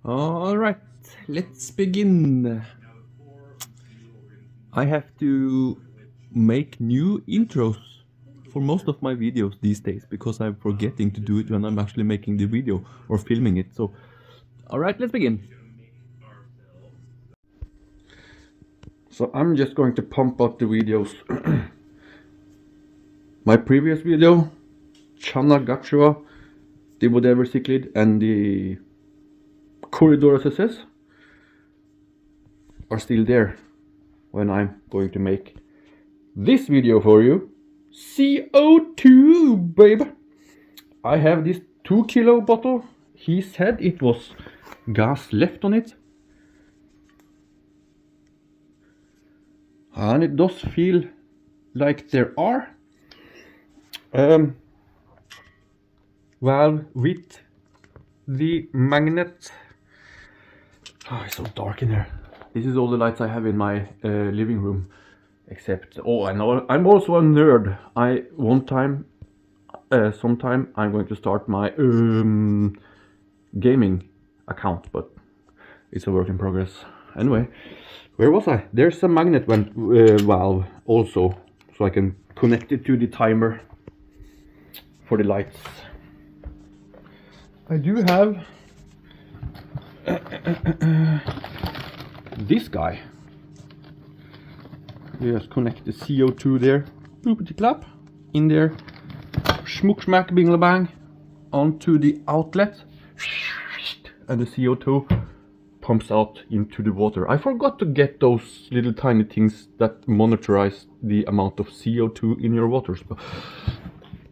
Alright, let's begin. I have to make new intros for most of my videos these days because I'm forgetting to do it when I'm actually making the video or filming it. So, alright, let's begin. So I'm just going to pump out the videos. My previous video, Chana Gachua, the whatever cichlid and the corridor SSS are still there when I'm going to make this video for you. CO2, babe. I have this 2 kilo bottle. He said it was gas left on it. And it does feel like there are. Valve with the magnet. Oh, it's so dark in here. This is all the lights I have in my living room. Except, oh, I know I'm also a nerd. Sometime I'm going to start my gaming account, but it's a work in progress. Anyway, where was I? There's a magnet valve also, so I can connect it to the timer for the lights. I do have this guy. You just connect the CO2 there, boopity clap, in there, schmuck schmack bing bang, onto the outlet, and the CO2 pumps out into the water. I forgot to get those little tiny things that monitorize the amount of CO2 in your waters. But,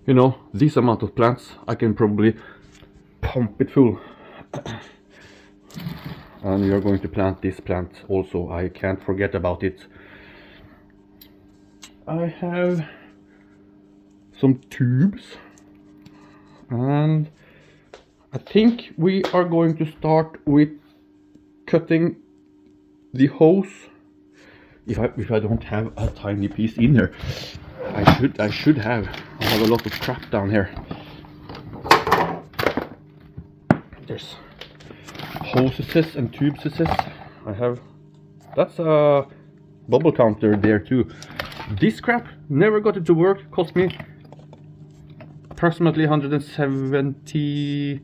you know, this amount of plants, I can probably pump it full. And we are going to plant this plant also. I can't forget about it. I have some tubes, and I think we are going to start with cutting the hose. If I don't have a tiny piece in here, I should have. I have a lot of crap down here. There's hoses and tubes. I have. That's a bubble counter there too. This crap never got it to work. Cost me approximately $170.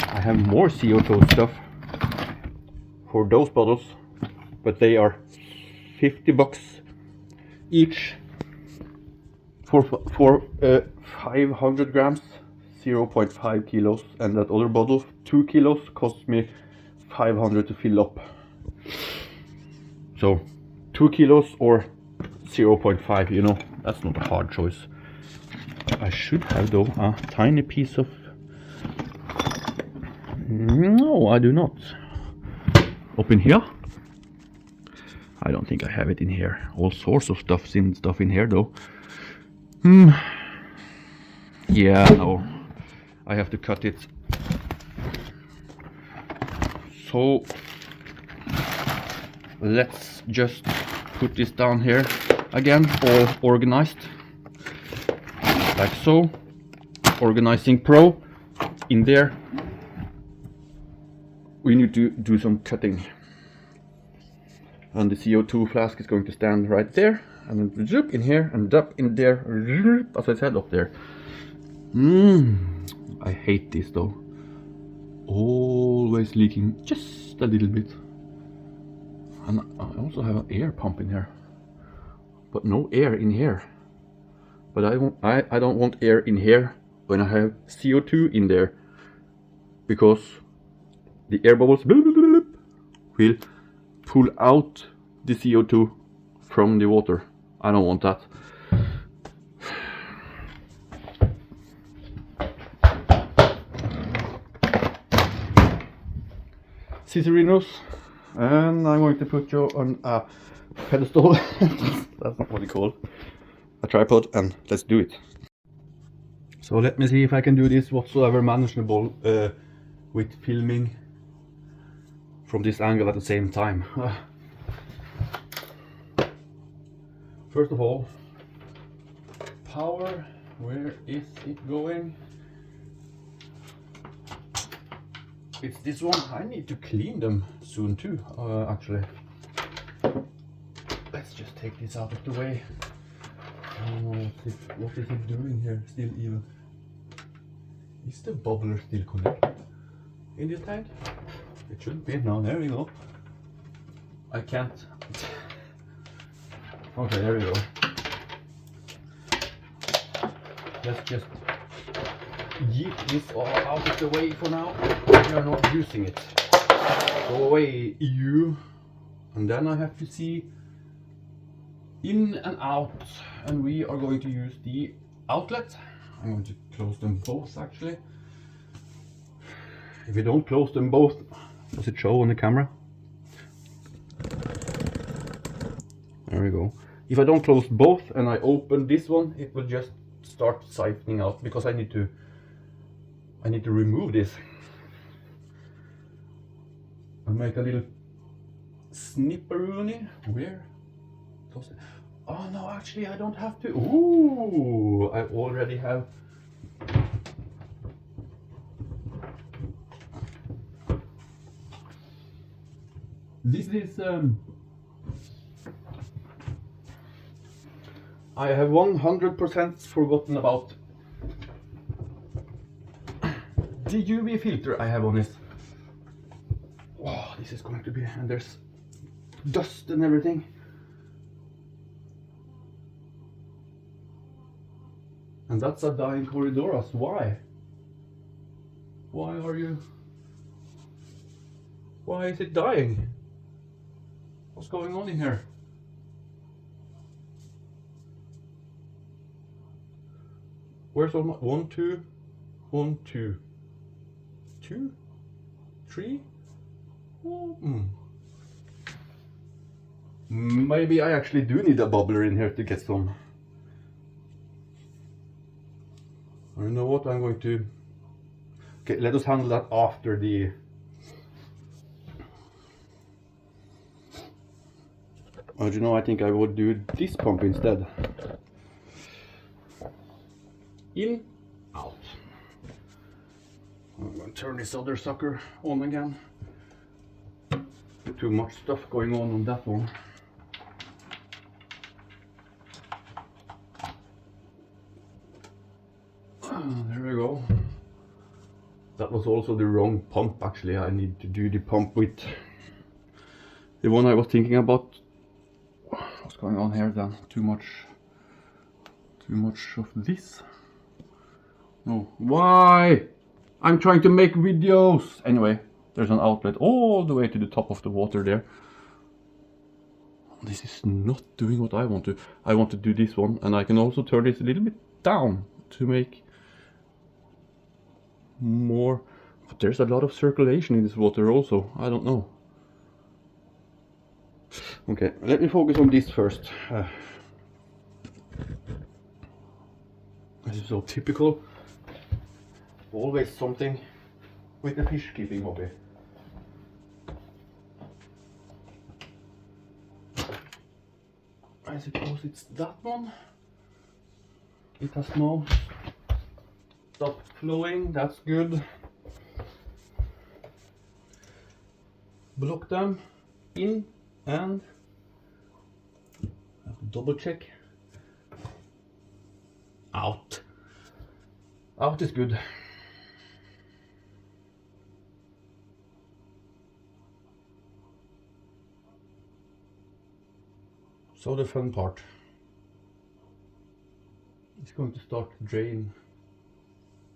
I have more CO2 stuff for those bottles, but they are $50 each for 500 grams, 0.5 kilos, and that other bottle, 2 kilos, cost me 500 to fill up. So 2 kilos or 0.5, you know, that's not a hard choice. I should have though a tiny piece of. No, I do not. Up in here? I don't think I have it in here. All sorts of stuff in here though. Yeah, no. I have to cut it. So let's just put this down here again, all organized. Like so. Organizing Pro in there. We need to do some cutting. And the CO2 flask is going to stand right there, and then zip in here and up in there, as I said, up there. I hate this though. Always leaking just a little bit. And I also have an air pump in here, but no air in here. But I don't want air in here when I have CO2 in there, because the air bubbles will pull out the CO2 from the water. I don't want that. Scissorinos, and I'm going to put you on a pedestal. That's not what you call a tripod, and let's do it. So let me see if I can do this whatsoever manageable with filming from this angle at the same time. First of all, power, where is it going? it's this one. I need to clean them soon too, actually. Let's just take this out of the way. I don't know what is it doing here still even. Is the bubbler still connected in this tank? It should be. Now there we go. I can't. Okay, there we go. Let's just yeet this all out of the way for now. We are not using it. Go away, you. And then I have to see in and out, and we are going to use the outlet. I'm going to close them both actually. If you don't close them both, does it show on the camera? There we go. If I don't close both and I open this one, it will just start siphoning out because I need to remove this and make a little snipperoonie. Where? Oh no, actually I don't have to. Ooh, I already have. This is I have 100% forgotten about the UV filter I have on this. Oh, this is going to be, and there's dust and everything. And that's a dying Corridoras. Why? Why are you? Why is it dying? What's going on in here? Where's all my 1, 2, 1, 2, 2, 3? Oh, Maybe I actually do need a bubbler in here to get some. I know what I'm going to. Okay, let us handle that after the. Oh, you know, I think I would do this pump instead. In, out. I'm going to turn this other sucker on again. Too much stuff going on that one. There we go. That was also the wrong pump actually. I need to do the pump with the one I was thinking about. What's going on here then? Too much of this. No, why? I'm trying to make videos. Anyway, there's an outlet all the way to the top of the water there. This is not doing what I want to. I want to do this one, and I can also turn this a little bit down to make more. But there's a lot of circulation in this water also. I don't know. Okay, let me focus on this first. This is so typical. Always something with the fish keeping hobby. I suppose it's that one. It has now stopped flowing, that's good. Block them in and double check. Out. Out is good. So the fun part. It's going to start to drain.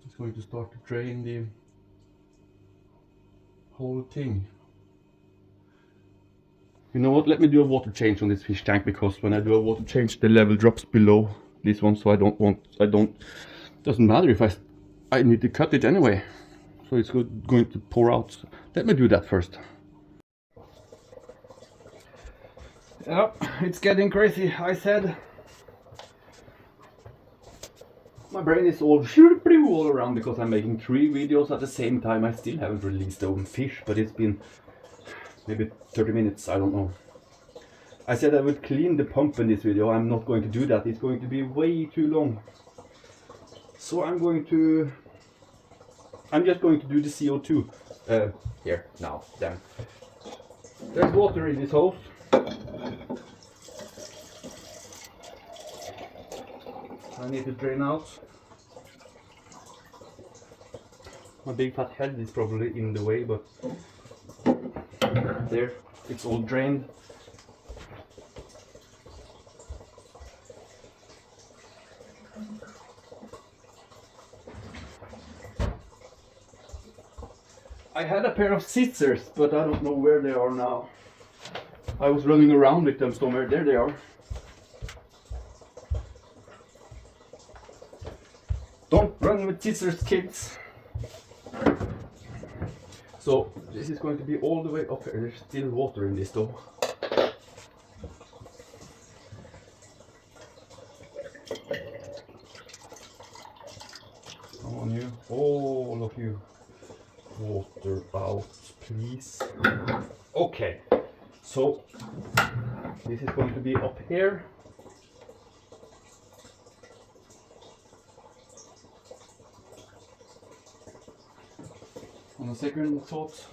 It's going to start to drain the whole thing. You know what? Let me do a water change on this fish tank, because when I do a water change, the level drops below this one. So doesn't matter if I need to cut it anyway. So it's going to pour out. Let me do that first. Yeah, it's getting crazy. I said my brain is all around because I'm making 3 videos at the same time. I still haven't released the own fish, but it's been maybe 30 minutes, I don't know. I said I would clean the pump in this video. I'm not going to do that. It's going to be way too long. So I'm just going to do the CO2. Here, now, then. There's water in this hose. I need to drain out. My big fat head is probably in the way, but there, it's all drained. I had a pair of scissors, but I don't know where they are now. I was running around with them somewhere. There they are. Don't run with scissors, kids. So this is going to be all the way up here. There's still water in this though. Come on you, all of you. Water out, please. Okay, so this is going to be up here. On a second thought,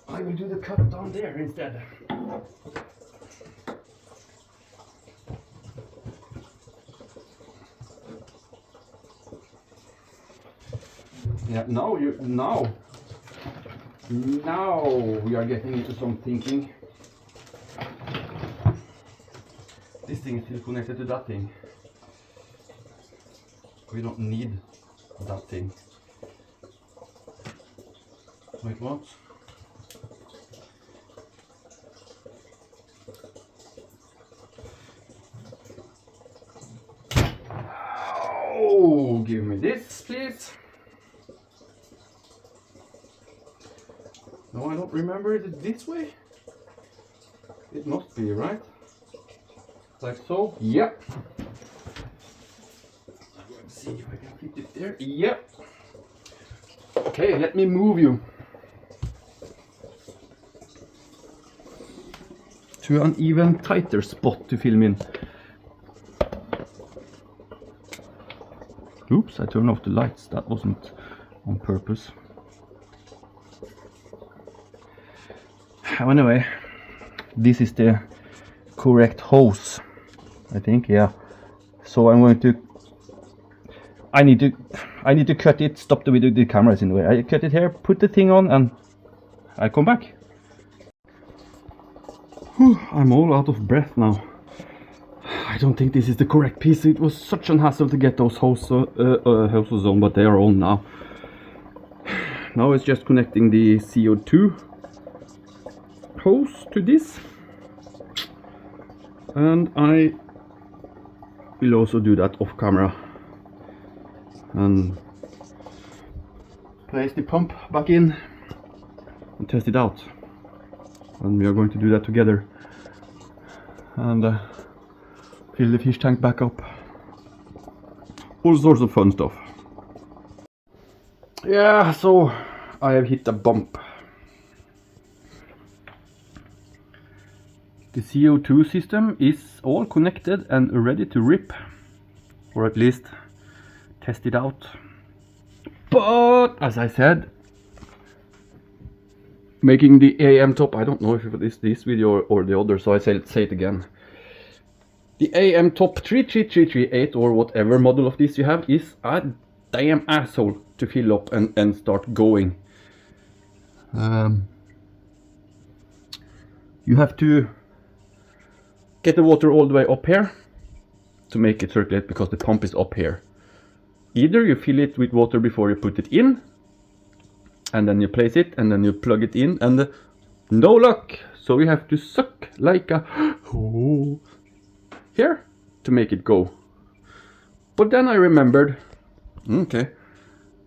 I will do the cut down there instead. Yeah, now we are getting into some thinking. This thing is still connected to that thing. We don't need that thing. Wait, what? Oh, give me this, please. No, I don't remember it this way. It must be, right? Like so? Yep. I'm going to see if I can fit it there. Yep. Okay, let me move you to an even tighter spot to film in. Oops, I turned off the lights. That wasn't on purpose. Anyway, this is the correct hose, I think. Yeah. So I'm going to. I need to cut it. Stop the video. The camera is in the way. I cut it here. Put the thing on, and I come back. Whew, I'm all out of breath now. I don't think this is the correct piece. It was such an hassle to get those hoses on, but they are on now. Now it's just connecting the CO2 hose to this, and I will also do that off camera and place the pump back in and test it out, and we are going to do that together and fill the fish tank back up. All sorts of fun stuff. Yeah, so I have hit a bump. The CO2 system is all connected and ready to rip, or at least test it out. But as I said, making the AM top, I don't know if it is this video or the other, so I say it again. The AM top 33338 or whatever model of this you have is a damn asshole to fill up and start going. You have to get the water all the way up here to make it circulate, because the pump is up here. Either you fill it with water before you put it in, and then you place it, and then you plug it in, and no luck. So you have to suck like a here to make it go. But then I remembered, okay,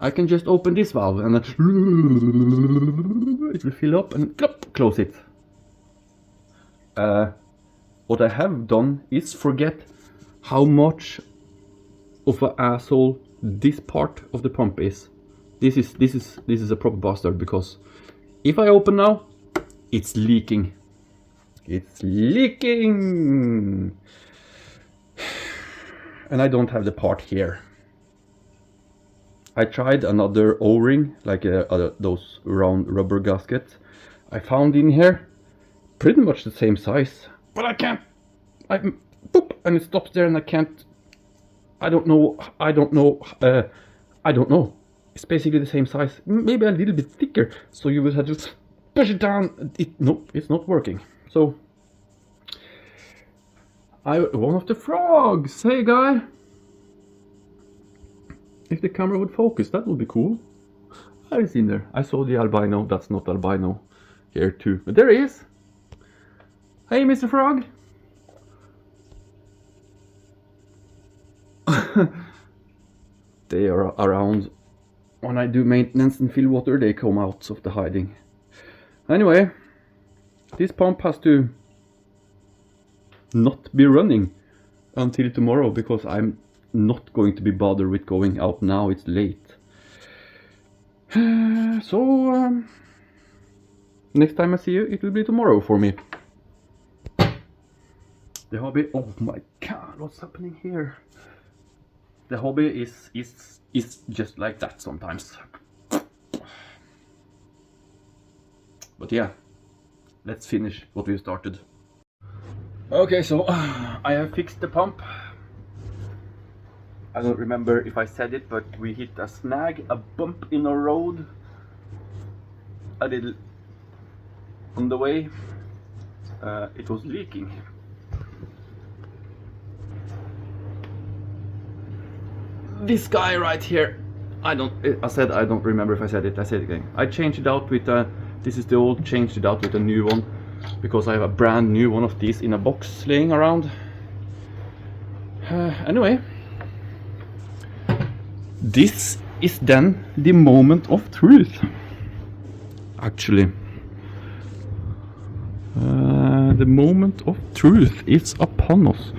I can just open this valve and it will fill up and close it. What I have done is forget how much of an asshole this part of the pump is. This is a proper bastard, because if I open now, it's leaking. It's leaking. And I don't have the part here. I tried another O-ring, like those round rubber gaskets I found in here, pretty much the same size, but I can't, boop, and it stops there and I can't, I don't know, it's basically the same size, maybe a little bit thicker, so you would have to push it down. Nope, it's not working. So one of the frogs. Hey guy, if the camera would focus, that would be cool. He's in there. I saw the albino. That's not albino here too, but there he is. Hey, Mr. Frog. They are around when I do maintenance and fill water. They come out of the hiding. Anyway, this pump has to not be running until tomorrow because I'm not going to be bothered with going out now. It's late. So next time I see you, it will be tomorrow for me. The hobby. Oh my god, what's happening here? The hobby is just like that sometimes. But yeah, let's finish what we started. Okay, so I have fixed the pump. I don't remember if I said it, but we hit a snag, a bump in a road, a little on the way. It was leaking. This guy right here, I said I don't remember if I said it. I said it again. I changed it out with this is the old, changed it out with a new one because I have a brand new one of these in a box laying around. Anyway, this is then the moment of truth. Actually, the moment of truth is upon us.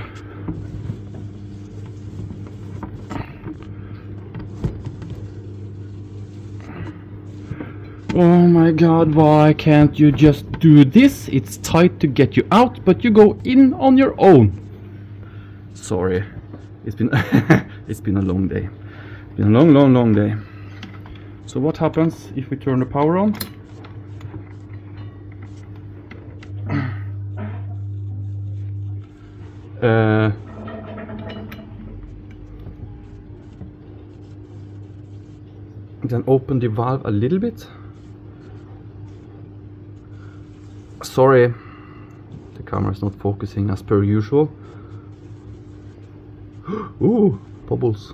Oh my god, why can't you just do this? It's tight to get you out, but you go in on your own. Sorry, it's been it's been a long day. It's been a long day. So what happens if we turn the power on? Then open the valve a little bit. Sorry, the camera is not focusing as per usual. Ooh, bubbles.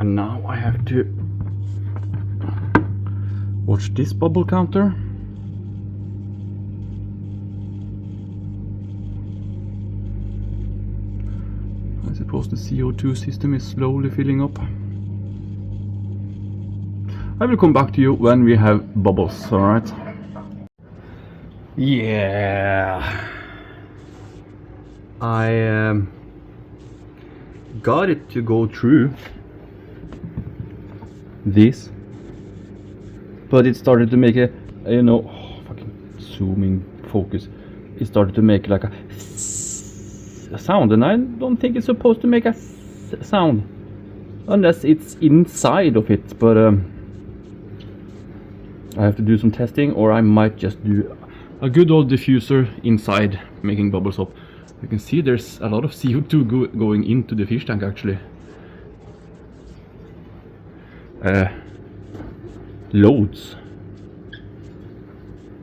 And now I have to watch this bubble counter. I suppose the CO2 system is slowly filling up. I will come back to you when we have bubbles, alright? Yeah. I got it to go through this, but it started to make a, you know, fucking zooming focus. It started to make like a sound, and I don't think it's supposed to make a sound unless it's inside of it, but I have to do some testing, or I might just do a good old diffuser inside making bubbles up. You can see there's a lot of CO2 going into the fish tank actually. Loads.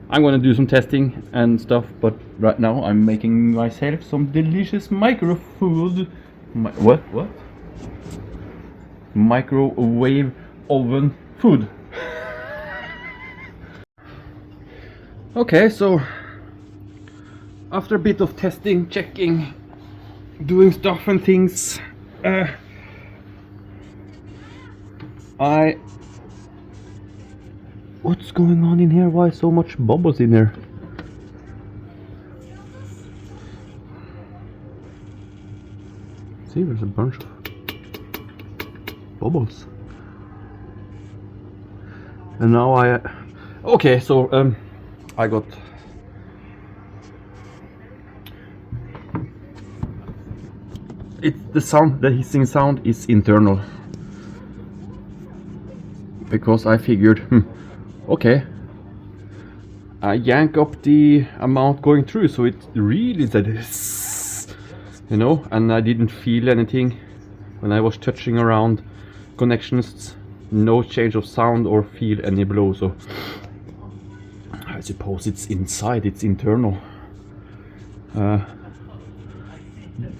I'm gonna do some testing and stuff, but right now I'm making myself some delicious micro food. What? Microwave oven food. Okay, so after a bit of testing, checking, doing stuff and things, what's going on in here? Why so much bubbles in here? See, there's a bunch of bubbles. And now Okay, so I got the sound, the hissing sound is internal, because I figured, okay, I yank up the amount going through, so it really said hiss, you know, and I didn't feel anything when I was touching around connections, no change of sound or feel any blow. So I suppose it's inside, it's internal.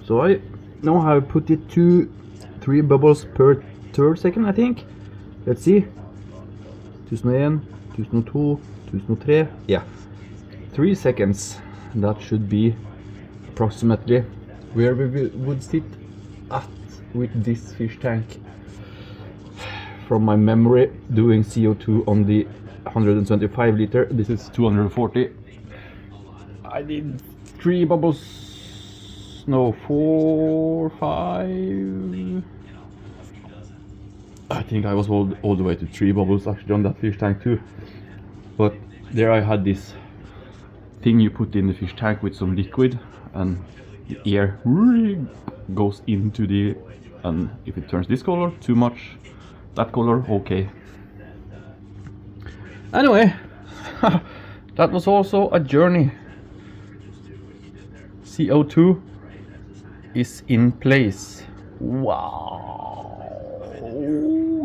So I know how to put it to 3 bubbles per third second, I think. Let's see. 1001, 1002, 1003. Yeah, 3 seconds. That should be approximately where we would sit at with this fish tank. From my memory, doing CO2 on the 125 liter. This is 240. I did 3 bubbles, no, 4, 5. I think I was all the way to 3 bubbles actually on that fish tank too. But there I had this thing you put in the fish tank with some liquid, and the air goes into the, and if it turns this color too much, that color, okay. Anyway, that was also a journey. CO2 is in place. Wow,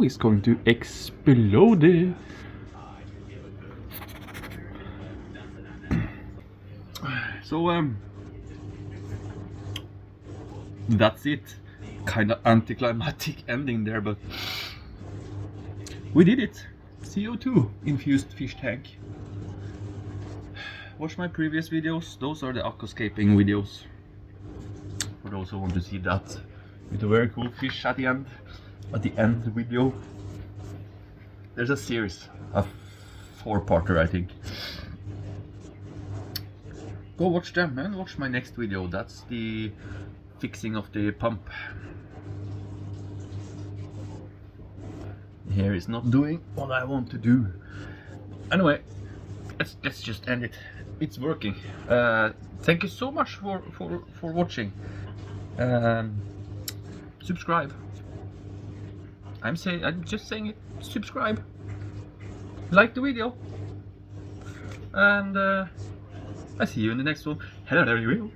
it's going to explode. So that's it. Kind of anticlimactic ending there, but we did it. CO2 infused fish tank. Watch my previous videos. Those are the aquascaping videos. For those who want to see that with a very cool fish at the end. At the end of the video. There's a series, a 4-parter, I think. Go watch them and watch my next video. That's the fixing of the pump. Here is not doing what I want to do. Anyway, let's just end it. It's working. Thank you so much for watching. Subscribe. I'm just saying it. Subscribe. Like the video. And I see you in the next one. Hello there, you.